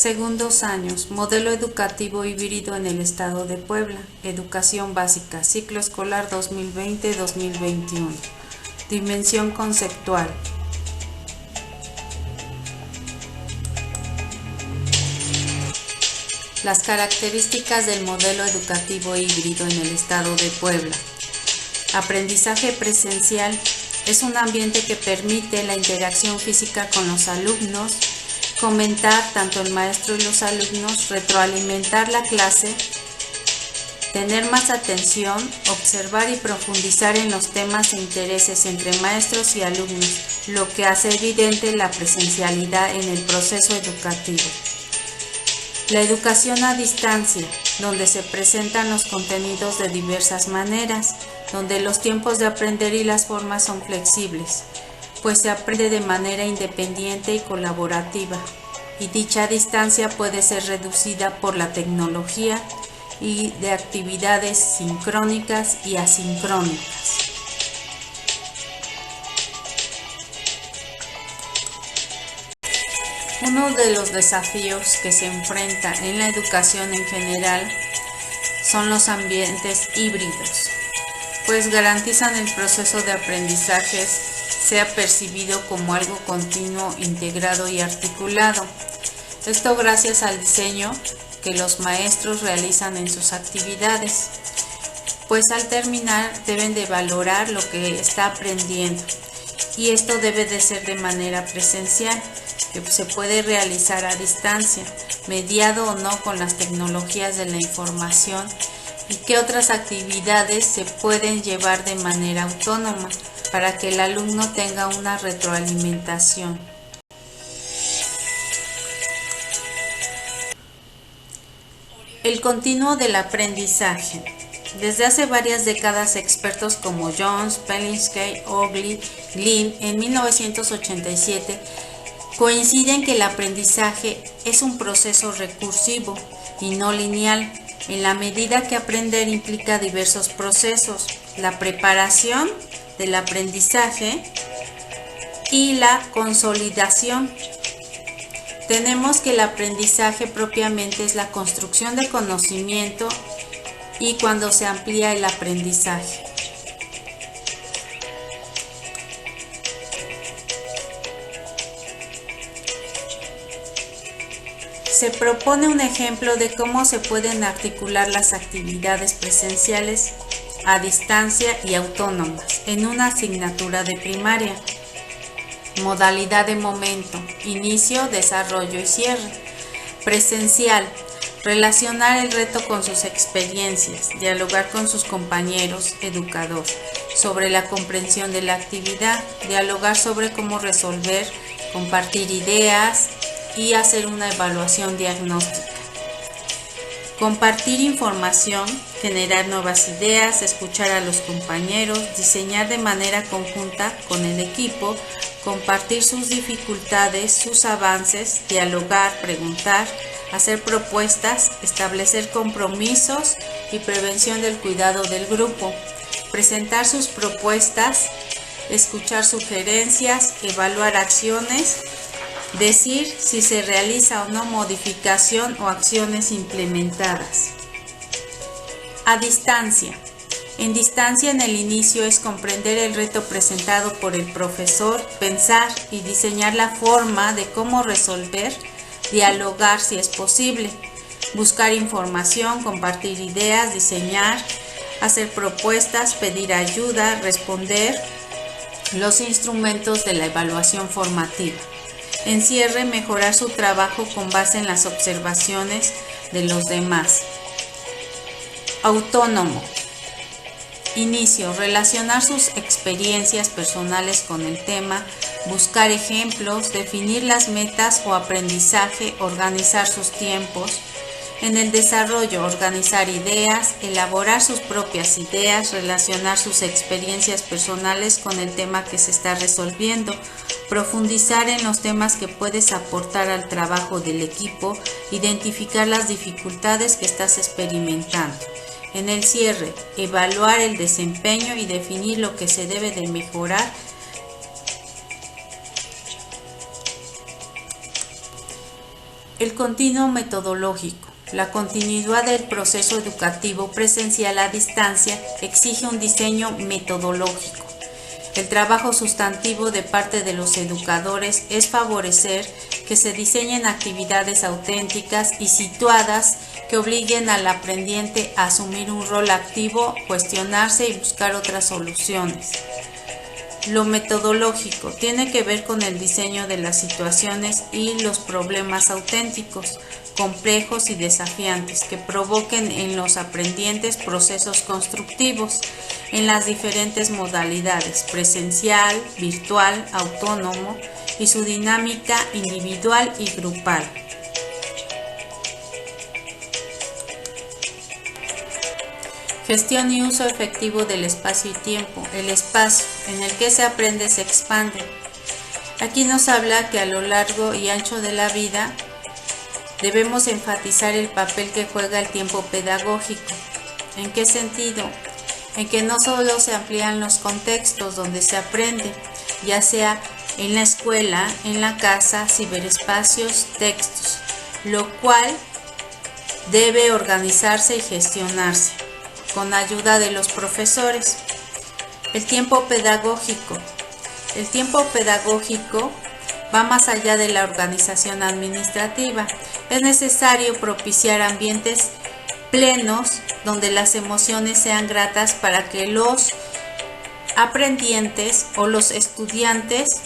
Segundos años, modelo educativo híbrido en el estado de Puebla, educación básica, ciclo escolar 2020-2021, dimensión conceptual. Las características del modelo educativo híbrido en el estado de Puebla. Aprendizaje presencial es un ambiente que permite la interacción física con los alumnos, comentar tanto el maestro y los alumnos, retroalimentar la clase, tener más atención, observar y profundizar en los temas e intereses entre maestros y alumnos, lo que hace evidente la presencialidad en el proceso educativo. La educación a distancia, donde se presentan los contenidos de diversas maneras, donde los tiempos de aprender y las formas son flexibles, pues se aprende de manera independiente y colaborativa, y dicha distancia puede ser reducida por la tecnología y de actividades sincrónicas y asincrónicas. Uno de los desafíos que se enfrenta en la educación en general son los ambientes híbridos, pues garantizan el proceso de aprendizaje sea percibido como algo continuo, integrado y articulado. Esto gracias al diseño que los maestros realizan en sus actividades, pues al terminar deben de valorar lo que está aprendiendo, y esto debe de ser de manera presencial, que se puede realizar a distancia, mediado o no con las tecnologías de la información, y qué otras actividades se pueden llevar de manera autónoma para que el alumno tenga una retroalimentación. El continuo del aprendizaje. Desde hace varias décadas, expertos como Jones, Pelinsky, Ogley, Glynn, en 1987, coinciden que el aprendizaje es un proceso recursivo y no lineal, en la medida que aprender implica diversos procesos: la preparación del aprendizaje y la consolidación. Tenemos que el aprendizaje propiamente es la construcción de conocimiento y cuando se amplía el aprendizaje. Se propone un ejemplo de cómo se pueden articular las actividades presenciales a distancia y autónomas en una asignatura de primaria. Modalidad de momento: inicio, desarrollo y cierre. Presencial: relacionar el reto con sus experiencias, dialogar con sus compañeros, educador, sobre la comprensión de la actividad, dialogar sobre cómo resolver, compartir ideas y hacer una evaluación diagnóstica. Compartir información, generar nuevas ideas, escuchar a los compañeros, diseñar de manera conjunta con el equipo, compartir sus dificultades, sus avances, dialogar, preguntar, hacer propuestas, establecer compromisos y prevención del cuidado del grupo, presentar sus propuestas, escuchar sugerencias, evaluar acciones, decir si se realiza o no modificación o acciones implementadas. A distancia. En distancia, en el inicio, es comprender el reto presentado por el profesor, pensar y diseñar la forma de cómo resolver, dialogar si es posible, buscar información, compartir ideas, diseñar, hacer propuestas, pedir ayuda, responder los instrumentos de la evaluación formativa. En cierre, mejorar su trabajo con base en las observaciones de los demás. Autónomo. Inicio: relacionar sus experiencias personales con el tema, buscar ejemplos, definir las metas o aprendizaje, organizar sus tiempos. En el desarrollo, organizar ideas, elaborar sus propias ideas, relacionar sus experiencias personales con el tema que se está resolviendo, profundizar en los temas que puedes aportar al trabajo del equipo, identificar las dificultades que estás experimentando. En el cierre, evaluar el desempeño y definir lo que se debe de mejorar. El continuo metodológico. La continuidad del proceso educativo presencial a distancia exige un diseño metodológico. El trabajo sustantivo de parte de los educadores es favorecer que se diseñen actividades auténticas y situadas que obliguen al aprendiente a asumir un rol activo, cuestionarse y buscar otras soluciones. Lo metodológico tiene que ver con el diseño de las situaciones y los problemas auténticos, complejos y desafiantes que provoquen en los aprendientes procesos constructivos en las diferentes modalidades, presencial, virtual, autónomo y su dinámica individual y grupal. Gestión y uso efectivo del espacio y tiempo. El espacio en el que se aprende se expande. Aquí nos habla que a lo largo y ancho de la vida debemos enfatizar el papel que juega el tiempo pedagógico. ¿En qué sentido? En que no solo se amplían los contextos donde se aprende, ya sea en la escuela, en la casa, ciberespacios, textos, lo cual debe organizarse y gestionarse con ayuda de los profesores. El tiempo pedagógico. El tiempo pedagógico va más allá de la organización administrativa. Es necesario propiciar ambientes plenos donde las emociones sean gratas para que los aprendientes o los estudiantes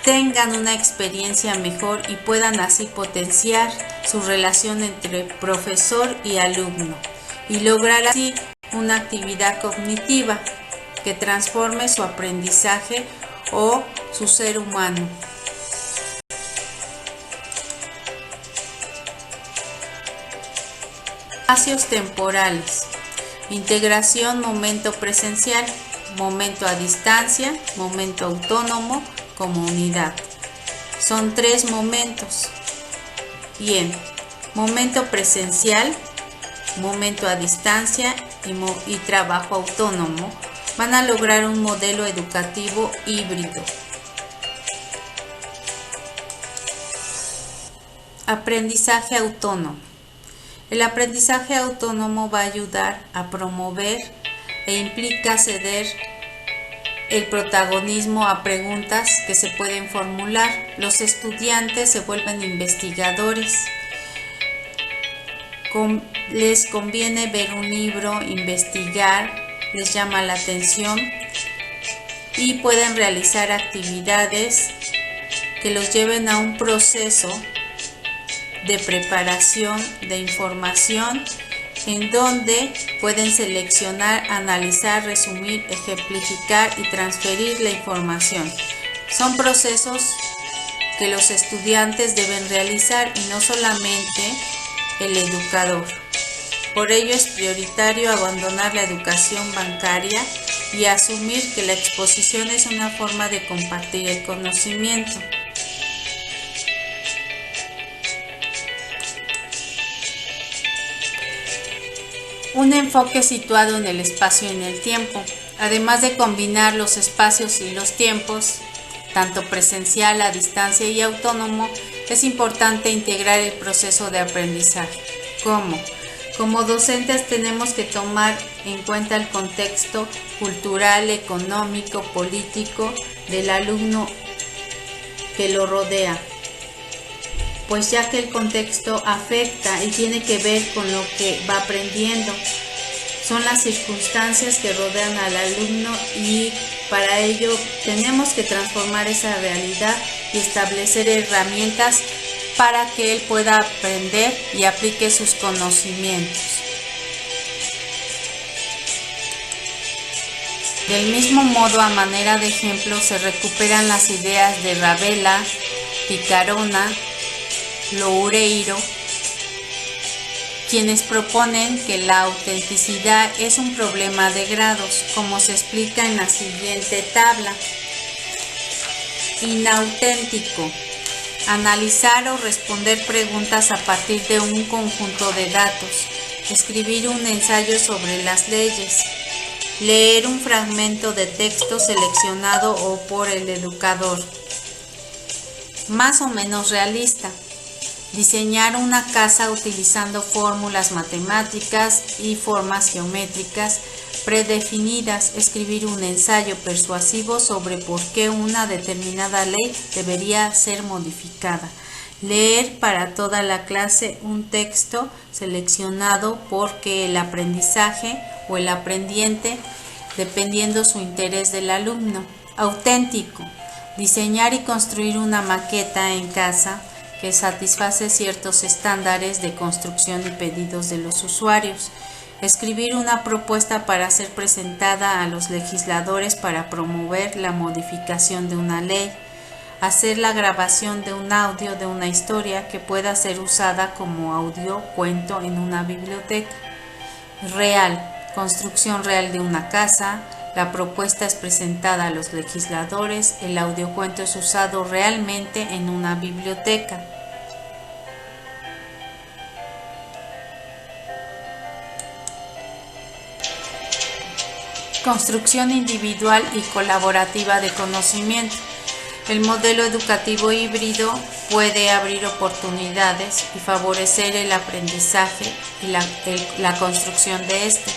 tengan una experiencia mejor y puedan así potenciar su relación entre profesor y alumno y lograr así una actividad cognitiva que transforme su aprendizaje o su ser humano. Espacios temporales. Integración, momento presencial, momento a distancia, momento autónomo, como unidad. Son 3 momentos. Bien, momento presencial, momento a distancia y trabajo autónomo van a lograr un modelo educativo híbrido. Aprendizaje autónomo. El aprendizaje autónomo va a ayudar a promover e implica ceder el protagonismo a preguntas que se pueden formular. Los estudiantes se vuelven investigadores. Les conviene ver un libro, investigar, les llama la atención y pueden realizar actividades que los lleven a un proceso de preparación de información en donde pueden seleccionar, analizar, resumir, ejemplificar y transferir la información. Son procesos que los estudiantes deben realizar y no solamente el educador. Por ello es prioritario abandonar la educación bancaria y asumir que la exposición es una forma de compartir el conocimiento. Un enfoque situado en el espacio y en el tiempo, además de combinar los espacios y los tiempos, tanto presencial, a distancia y autónomo, es importante integrar el proceso de aprendizaje. ¿Cómo? Como docentes tenemos que tomar en cuenta el contexto cultural, económico, político del alumno que lo rodea, pues ya que el contexto afecta y tiene que ver con lo que va aprendiendo. Son las circunstancias que rodean al alumno y para ello tenemos que transformar esa realidad y establecer herramientas para que él pueda aprender y aplique sus conocimientos. Del mismo modo, a manera de ejemplo, se recuperan las ideas de Ravella, Picarona, Loureiro, quienes proponen que la autenticidad es un problema de grados, como se explica en la siguiente tabla. Inauténtico. Analizar o responder preguntas a partir de un conjunto de datos. Escribir un ensayo sobre las leyes. Leer un fragmento de texto seleccionado o por el educador. Más o menos realista. Diseñar una casa utilizando fórmulas matemáticas y formas geométricas predefinidas. Escribir un ensayo persuasivo sobre por qué una determinada ley debería ser modificada. Leer para toda la clase un texto seleccionado porque el aprendizaje o el aprendiente, dependiendo su interés del alumno. Auténtico. Diseñar y construir una maqueta en casa que satisface ciertos estándares de construcción y pedidos de los usuarios. Escribir una propuesta para ser presentada a los legisladores para promover la modificación de una ley. Hacer la grabación de un audio de una historia que pueda ser usada como audio cuento en una biblioteca. Real. Construcción real de una casa. La propuesta es presentada a los legisladores, el audiocuento es usado realmente en una biblioteca. Construcción individual y colaborativa de conocimiento. El modelo educativo híbrido puede abrir oportunidades y favorecer el aprendizaje y la construcción de este.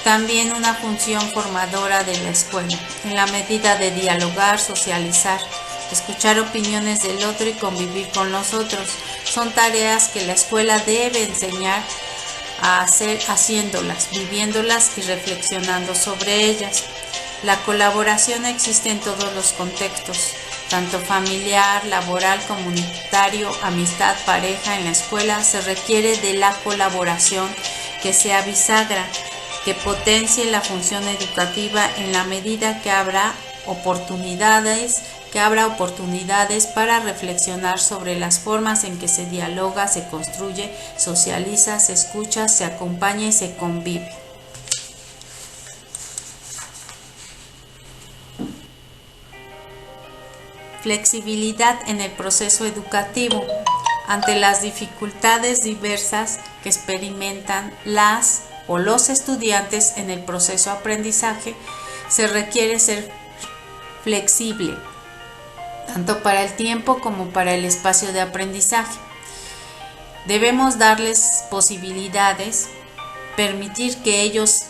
También una función formadora de la escuela, en la medida de dialogar, socializar, escuchar opiniones del otro y convivir con los otros. Son tareas que la escuela debe enseñar a hacer haciéndolas, viviéndolas y reflexionando sobre ellas. La colaboración existe en todos los contextos, tanto familiar, laboral, comunitario, amistad, pareja. En la escuela se requiere de la colaboración que sea bisagra, que potencie la función educativa en la medida que habrá oportunidades para reflexionar sobre las formas en que se dialoga, se construye, socializa, se escucha, se acompaña y se convive. Flexibilidad en el proceso educativo. Ante las dificultades diversas que experimentan los estudiantes en el proceso de aprendizaje, se requiere ser flexible, tanto para el tiempo como para el espacio de aprendizaje. Debemos darles posibilidades, permitir que ellos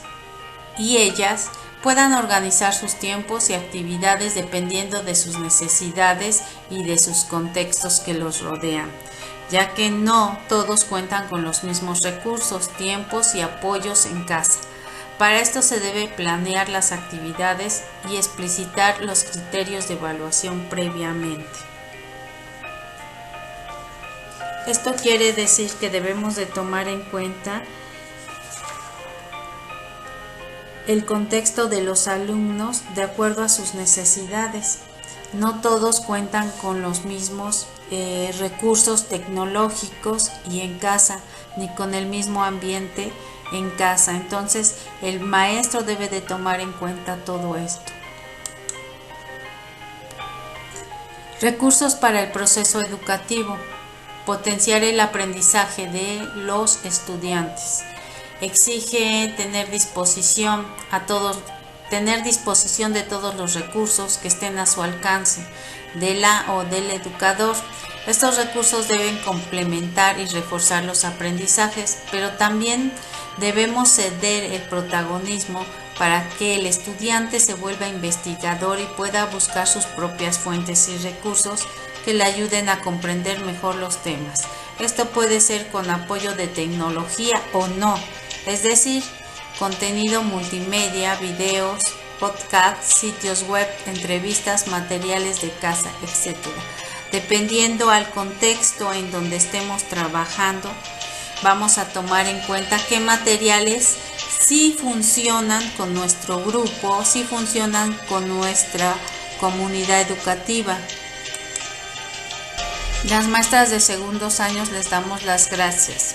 y ellas puedan organizar sus tiempos y actividades dependiendo de sus necesidades y de sus contextos que los rodean, ya que no todos cuentan con los mismos recursos, tiempos y apoyos en casa. Para esto se debe planear las actividades y explicitar los criterios de evaluación previamente. Esto quiere decir que debemos de tomar en cuenta el contexto de los alumnos de acuerdo a sus necesidades. No todos cuentan con los mismos recursos tecnológicos y en casa, ni con el mismo ambiente en casa. Entonces, el maestro debe de tomar en cuenta todo esto. Recursos para el proceso educativo. Potenciar el aprendizaje de los estudiantes. Exige tener disposición de todos los recursos que estén a su alcance de la o del educador. Estos recursos deben complementar y reforzar los aprendizajes, pero también debemos ceder el protagonismo para que el estudiante se vuelva investigador y pueda buscar sus propias fuentes y recursos que le ayuden a comprender mejor los temas. Esto puede ser con apoyo de tecnología o no, es decir, contenido multimedia, videos, podcasts, sitios web, entrevistas, materiales de casa, etc. Dependiendo al contexto en donde estemos trabajando, vamos a tomar en cuenta qué materiales sí funcionan con nuestro grupo, sí funcionan con nuestra comunidad educativa. Las maestras de segundos años les damos las gracias.